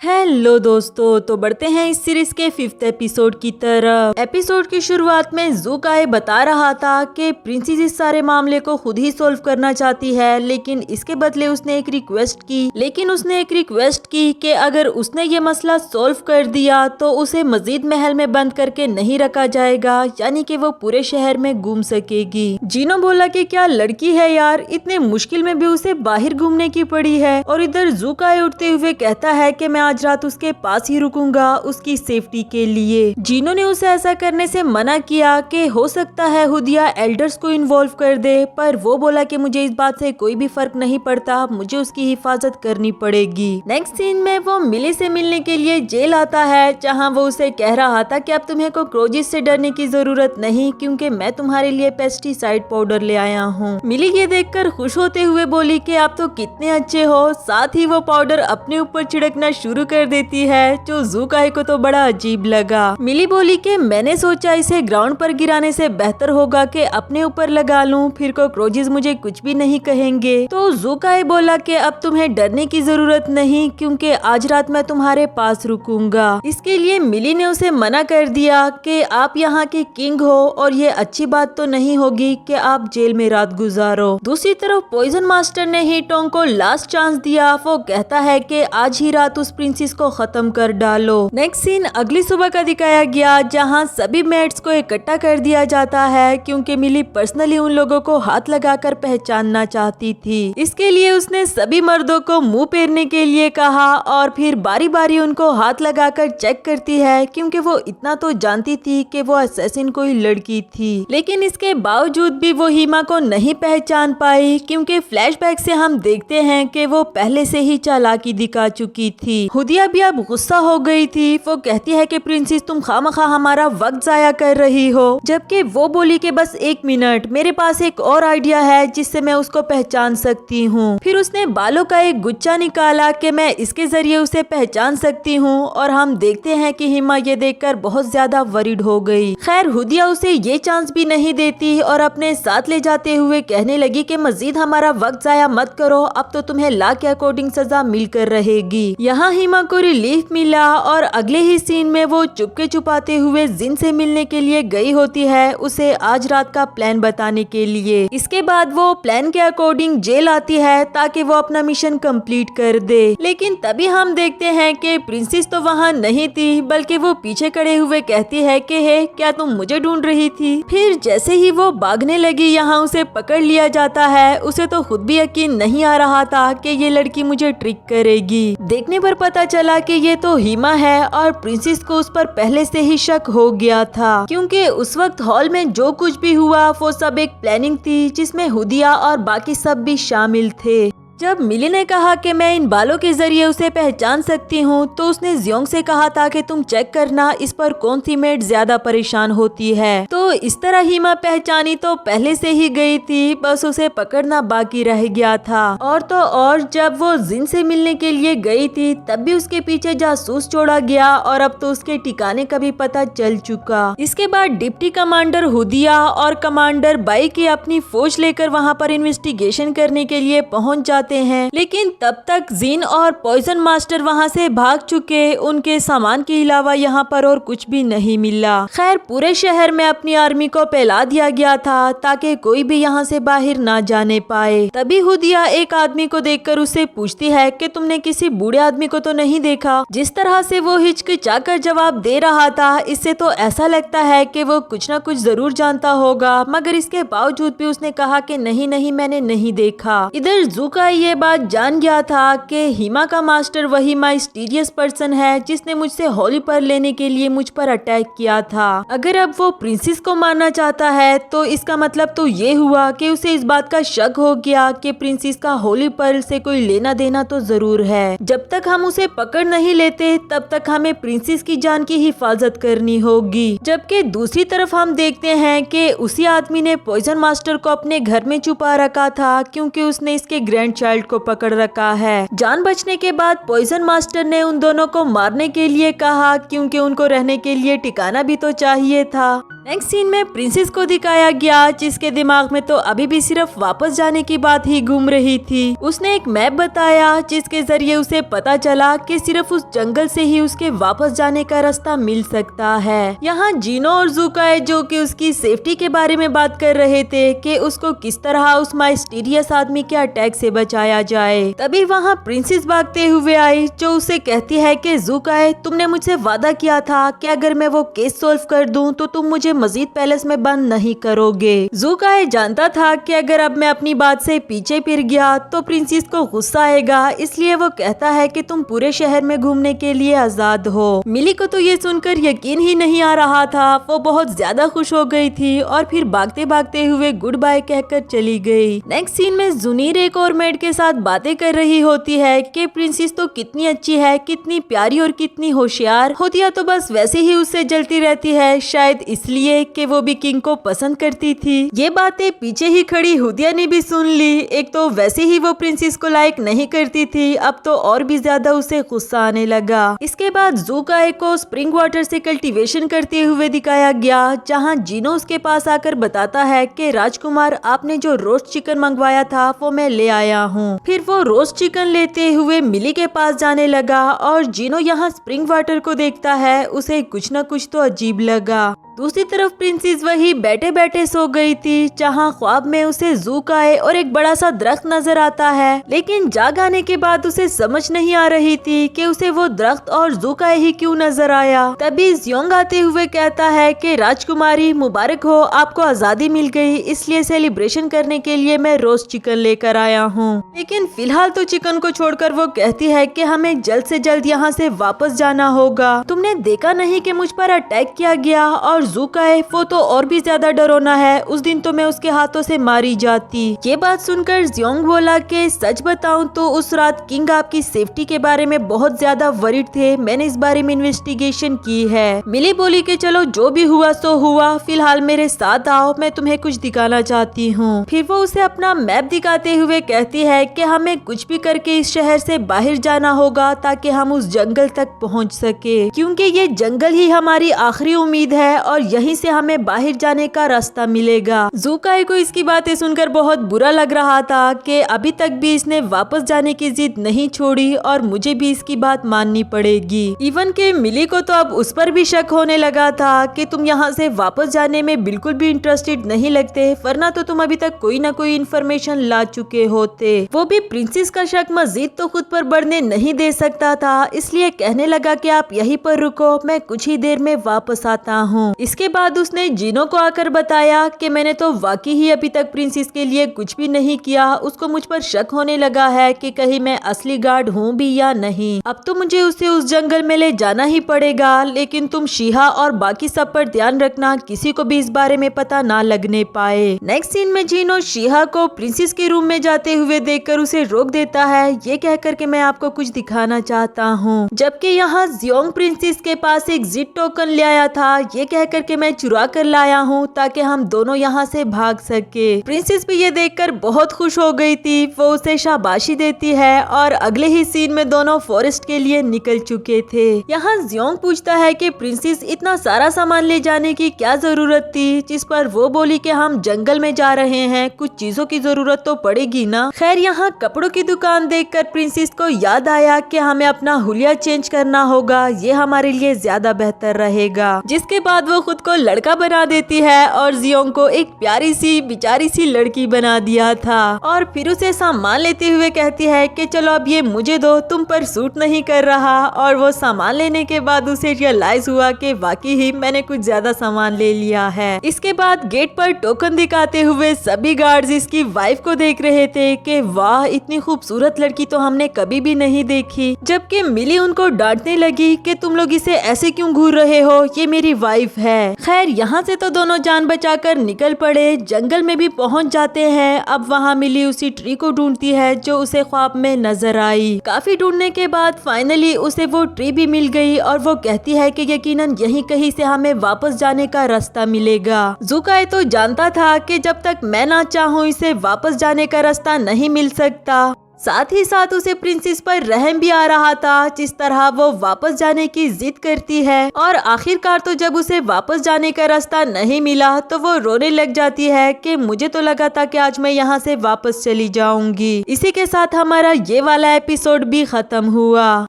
Hello दोस्तों, तो बढ़ते हैं इस सीरीज के 5th एपिसोड की तरफ। एपिसोड की शुरुआत में ज़ूकाई बता रहा था कि प्रिंसेस इस सारे मामले को खुद ही सॉल्व करना चाहती है, लेकिन इसके बदले उसने एक रिक्वेस्ट की कि अगर उसने ये मसला सॉल्व कर दिया तो उसे मजीद महल में बंद करके नहीं रखा जाएगा, यानी कि वो पूरे शहर में घूम सकेगी। जीनो बोला कि क्या लड़की है यार, इतने मुश्किल में भी उसे बाहर घूमने की पड़ी है। और इधर ज़ूकाई उठते हुए कहता है कि मैं आज रात उसके पास ही रुकूंगा उसकी सेफ्टी के लिए। जीनो ने उसे ऐसा करने से मना किया कि हो सकता है हुदिया एल्डर्स को इन्वॉल्व कर दे, पर वो बोला कि मुझे इस बात से कोई भी फर्क नहीं पड़ता, मुझे उसकी हिफाजत करनी पड़ेगी। नेक्स्ट सीन में वो मिली से मिलने के लिए जेल आता है, जहाँ वो उसे कह रहा था कि अब तुम्हें कॉकरोचेस से डरने की जरूरत नहीं, क्योंकि मैं तुम्हारे लिए पेस्टिसाइड पाउडर ले आया हूँ। मिली ये देखकर खुश होते हुए बोली कि आप तो कितने अच्छे हो। साथ ही वो पाउडर अपने ऊपर छिड़कना शुरू कर देती है, जो ज़ूकाई को तो बड़ा अजीब लगा। मिली बोली कि मैंने सोचा इसे ग्राउंड पर गिराने से बेहतर होगा कि अपने ऊपर लगा लूं, फिर कॉकरोचेस मुझे कुछ भी नहीं कहेंगे। तो ज़ूकाई बोला कि अब तुम्हें डरने की जरूरत नहीं, क्योंकि आज रात मैं तुम्हारे पास रुकूंगा। इसके लिए मिली ने उसे मना कर दिया कि आप यहाँ के किंग हो और ये अच्छी बात तो नहीं होगी कि आप जेल में रात गुजारो। दूसरी तरफ पॉइजन मास्टर ने ही टोंग को लास्ट चांस दिया। वो कहता है कि आज ही रात उस प्रिंसेस को खत्म कर डालो। नेक्स्ट सीन अगली सुबह का दिखाया गया, जहां सभी मेट्स को इकट्ठा कर दिया जाता है, क्योंकि मिली पर्सनली उन लोगों को हाथ लगाकर पहचानना चाहती थी। इसके लिए उसने सभी मर्दों को मुंह फेरने के लिए कहा और फिर बारी बारी उनको हाथ लगाकर चेक करती है, क्योंकि वो इतना तो जानती थी कि वो असैसिन कोई लड़की थी। लेकिन इसके बावजूद भी वो हिमा को नहीं पहचान पाई, क्योंकि फ्लैशबैक से हम देखते हैं कि वो पहले से ही चालाकी दिखा चुकी थी। हुदिया भी अब गुस्सा हो गई थी। वो कहती है कि प्रिंसेस तुम खामखा हमारा वक्त जाया कर रही हो, जबकि वो बोली कि बस 1 मिनट, मेरे पास एक और आइडिया है जिससे मैं उसको पहचान सकती हूँ। फिर उसने बालों का एक गुच्छा निकाला कि मैं इसके जरिए उसे पहचान सकती हूँ, और हम देखते हैं कि हिमा ये देखकर बहुत ज्यादा वरीड हो गई। खैर हुदिया उसे ये चांस भी नहीं देती और अपने साथ ले जाते हुए कहने लगी कि मजीद हमारा वक्त जाया मत करो, अब तो तुम्हें लॉ के अकॉर्डिंग सजा मिलकर रहेगी। यहाँ हिमा को रिलीफ मिला और अगले ही सीन में वो चुपके छुपाते हुए जिन से मिलने के लिए गई होती है, उसे आज रात का प्लान बताने के लिए। इसके बाद वो प्लान के अकॉर्डिंग जेल आती है ताकि वो अपना मिशन कंप्लीट कर दे। लेकिन तभी हम देखते हैं कि प्रिंसेस तो वहाँ नहीं थी, बल्कि वो पीछे खड़े हुए कहती है कि हे क्या तुम मुझे ढूंढ रही थी। फिर जैसे ही वो भागने लगी, यहाँ उसे पकड़ लिया जाता है। उसे तो खुद भी यकीन नहीं आ रहा था कि ये लड़की मुझे ट्रिक करेगी। देखने पर पता चला कि ये तो हिमा है और प्रिंसेस को उस पर पहले से ही शक हो गया था, क्योंकि उस वक्त हॉल में जो कुछ भी हुआ वो सब एक प्लानिंग थी, जिसमें हुदिया और बाकी सब भी शामिल थे। जब मिली ने कहा कि मैं इन बालों के जरिए उसे पहचान सकती हूँ, तो उसने जियोंग से कहा था कि तुम चेक करना इस पर कौन सी मेड ज्यादा परेशान होती है। तो इस तरह हिमा पहचानी तो पहले से ही गई थी, बस उसे पकड़ना बाकी रह गया था। और तो और जब वो जिन से मिलने के लिए गई थी, तब भी उसके पीछे जासूस छोड़ा गया और अब तो उसके ठिकाने का भी पता चल चुका। इसके बाद डिप्टी कमांडर हुदिया और कमांडर बाई की अपनी फौज लेकर वहाँ पर इन्वेस्टिगेशन करने के लिए पहुँच जाते हैं, लेकिन तब तक जिन और पॉइजन मास्टर वहां से भाग चुके। उनके सामान के अलावा यहाँ पर और कुछ भी नहीं मिला। खैर पूरे शहर में अपनी आर्मी को फैला दिया गया था ताकि कोई भी यहाँ से बाहर ना जाने पाए। तभी हुदिया एक आदमी को देखकर उसे पूछती है कि तुमने किसी बूढ़े आदमी को तो नहीं देखा। जिस तरह से वो हिचकिचाकर जवाब दे रहा था, इससे तो ऐसा लगता है कि वो कुछ न कुछ जरूर जानता होगा, मगर इसके बावजूद भी उसने कहा कि नहीं मैंने नहीं देखा। इधर ज़ूकाई ये बात जान गया था कि हिमा का मास्टर वही माइस्टीरियस पर्सन है जिसने मुझसे होली पर लेने के लिए मुझ पर अटैक किया था। अगर अब वो प्रिंसेस को मारना चाहता है तो इसका मतलब तो ये हुआ कि उसे इस बात का शक हो गया कि प्रिंसेस का होली पर्ल से कोई लेना देना तो जरूर है। जब तक हम उसे पकड़ नहीं लेते तब तक हमें प्रिंसेस की जान की हिफाजत करनी होगी। जबकि दूसरी तरफ हम देखते हैं कि उसी आदमी ने पॉइजन मास्टर को अपने घर में छुपा रखा था, क्योंकि उसने इसके ग्रैंड चाइल्ड को पकड़ रखा है। जान बचने के बाद पॉइजन मास्टर ने उन दोनों को मारने के लिए कहा, क्योंकि उनको रहने के लिए ठिकाना भी तो चाहिए था। नेक्स्ट सीन में प्रिंसेस को दिखाया गया जिसके दिमाग में तो अभी भी सिर्फ वापस जाने की बात ही घूम रही थी। उसने एक मैप बताया जिसके जरिए उसे पता चला कि सिर्फ उस जंगल से ही उसके वापस जाने का रास्ता मिल सकता है। यहाँ जीनो और ज़ुकाई जो कि उसकी सेफ्टी के बारे में बात कर रहे थे कि उसको किस तरह उस माइस्टीरियस आदमी के अटैक से बचाया जाए। तभी वहाँ प्रिंसेस भागते हुए आई जो उसे कहती है कि ज़ुकाई, तुमने मुझसे वादा किया था कि अगर मैं वो केस सॉल्व कर दूं तो तुम मुझे मजीद पैलेस में बंद नहीं करोगे। ज़ुकाई जानता था कि अगर अब मैं अपनी बात से पीछे फिर गया तो प्रिंसेस को गुस्सा आएगा, इसलिए वो कहता है कि तुम पूरे शहर में घूमने के लिए आजाद हो। मिली को तो ये सुनकर यकीन ही नहीं आ रहा था। वो बहुत ज्यादा खुश हो गई थी और फिर भागते भागते हुए गुड बाय कहकर चली गई। नेक्स्ट सीन में जुनीर एक और मेड के साथ बातें कर रही होती है कि प्रिंसेस तो कितनी अच्छी है, कितनी प्यारी और कितनी होशियार। होतिया तो बस वैसे ही उससे जलती रहती है, शायद इसलिए कि वो भी किंग को पसंद करती थी। ये बातें पीछे ही खड़ी हुदिया ने भी सुन ली। एक तो वैसे ही वो प्रिंसेस को लाइक नहीं करती थी, अब तो और भी ज्यादा उसे गुस्सा आने लगा। इसके बाद ज़ुकाई को स्प्रिंग वाटर से कल्टीवेशन करते हुए दिखाया गया, जहाँ जीनो उसके पास आकर बताता है कि राजकुमार, आपने जो रोस्ट चिकन मंगवाया था वो मैं ले आया हूँ। फिर वो रोस्ट चिकन लेते हुए मिली के पास जाने लगा और जीनो यहाँ स्प्रिंग वाटर को देखता है, उसे कुछ न कुछ तो अजीब लगा। दूसरी तरफ प्रिंसेस वही बैठे बैठे सो गई थी, जहाँ ख्वाब में उसे ज़ुकाई और एक बड़ा सा दरख्त नजर आता है, लेकिन जाग आने के बाद उसे समझ नहीं आ रही थी कि उसे वो दरख्त और ज़ुकाई ही क्यों नजर आया। तभी ज़ियोंग आते हुए कहता है कि राजकुमारी मुबारक हो, आपको आजादी मिल गई, इसलिए सेलिब्रेशन करने के लिए मैं रोस्ट चिकन लेकर आया हूँ। लेकिन फिलहाल तो चिकन को छोड़कर वो कहती है कि हमें जल्द से जल्द यहाँ से वापस जाना होगा। तुमने देखा नहीं कि मुझ पर अटैक किया गया, और ज़ुकाई वो तो और भी ज्यादा डरोना है, उस दिन तो मैं उसके हाथों से मारी जाती। ये बात सुनकर ज़ियोंग बोला कि सच बताऊं तो उस रात किंग आपकी सेफ्टी के बारे में बहुत ज्यादा वरीड थे, मैंने इस बारे में इन्वेस्टिगेशन की है। मिली बोली कि चलो जो भी हुआ सो हुआ, फिलहाल मेरे साथ आओ, मैं तुम्हें कुछ दिखाना चाहती हूँ। फिर वो उसे अपना मैप दिखाते हुए कहती है कि हमें कुछ भी करके इस शहर से बाहर जाना होगा ताकि हम उस जंगल तक पहुँच सके, क्योंकि ये जंगल ही हमारी आखिरी उम्मीद है और यहीं से हमें बाहर जाने का रास्ता मिलेगा। ज़ुकाई को इसकी बातें सुनकर बहुत बुरा लग रहा था कि अभी तक भी इसने वापस जाने की जिद नहीं छोड़ी और मुझे भी इसकी बात माननी पड़ेगी। इवन के मिली को तो अब उस पर भी शक होने लगा था कि तुम यहाँ से वापस जाने में बिल्कुल भी इंटरेस्टेड नहीं लगते, वरना तो तुम अभी तक कोई ना कोई इन्फॉर्मेशन ला चुके होते। वो भी प्रिंसेस का शक मजीद तो खुद पर बढ़ने नहीं दे सकता था, इसलिए कहने लगा कि आप यहीं पर रुको, मैं कुछ ही देर में वापस आता हूँ। इसके बाद उसने जीनो को आकर बताया कि मैंने तो वाकई ही अभी तक प्रिंसेस के लिए कुछ भी नहीं किया, उसको मुझ पर शक होने लगा है कि कहीं मैं असली गार्ड हूँ भी या नहीं। अब तो मुझे उसे उस जंगल में ले जाना ही पड़ेगा, लेकिन तुम शीहा और बाकी सब पर ध्यान रखना, किसी को भी इस बारे में पता ना लगने पाए। नेक्स्ट सीन में जीनो शीहा को प्रिंसेस के रूम में जाते हुए देखकर उसे रोक देता है, ये कहकर कि मैं आपको कुछ दिखाना चाहता हूँ। जबकि यहाँ ज़ियोंग प्रिंसेस के पास एक जिट टोकन ले आया था, ये कहकर कि मैं चुरा कर लाया हूँ ताकि हम दोनों यहाँ से भाग सके। प्रिंसेस भी ये देखकर बहुत खुश हो गई थी, वो उसे शाबाशी देती है और अगले ही सीन में दोनों फॉरेस्ट के लिए निकल चुके थे। यहाँ ज़ियोंग पूछता है कि प्रिंसेस इतना सारा सामान ले जाने की क्या जरूरत थी, जिस पर वो बोली कि हम जंगल में जा रहे हैं, कुछ चीजों की जरूरत तो पड़ेगी ना। खैर यहाँ कपड़ों की दुकान देखकर प्रिंसेस को याद आया कि हमें अपना हुलिया चेंज करना होगा, ये हमारे लिए ज्यादा बेहतर रहेगा। जिसके बाद वो खुद को लड़का बना देती है और ज़ियोंग को एक प्यारी सी बेचारी सी लड़की बना दिया था, और फिर उसे सामान लेते हुए कहती है कि चलो अब ये मुझे दो, तुम पर सूट नहीं कर रहा। और वो सामान लेने के बाद उसे रियलाइज हुआ कि वाकई ही मैंने कुछ ज्यादा सामान ले लिया है। इसके बाद गेट पर टोकन दिखाते हुए सभी गार्ड्स इसकी वाइफ को देख रहे थे कि वाह, इतनी खूबसूरत लड़की तो हमने कभी भी नहीं देखी। जबकि मिली उनको डांटने लगी कि तुम लोग इसे ऐसे क्यों घूर रहे हो, ये मेरी वाइफ है। खैर यहाँ से तो दोनों जान बचाकर निकल पड़े, जंगल में भी पहुँच जाते हैं। अब वहाँ मिली उसी ट्री को ढूंढती है जो उसे ख्वाब में नजर आई। काफी ढूंढने के बाद फाइनली उसे वो ट्री भी मिल गई और वो कहती है कि यकीनन यहीं कहीं से हमें वापस जाने का रास्ता मिलेगा। ज़ुकाई तो जानता था कि जब तक मैं ना चाहूँ इसे वापस जाने का रास्ता नहीं मिल सकता। साथ ही साथ उसे प्रिंसेस पर रहम भी आ रहा था, जिस तरह वो वापस जाने की जिद करती है। और आखिरकार तो जब उसे वापस जाने का रास्ता नहीं मिला तो वो रोने लग जाती है कि मुझे तो लगा था कि आज मैं यहाँ से वापस चली जाऊंगी। इसी के साथ हमारा ये वाला एपिसोड भी खत्म हुआ।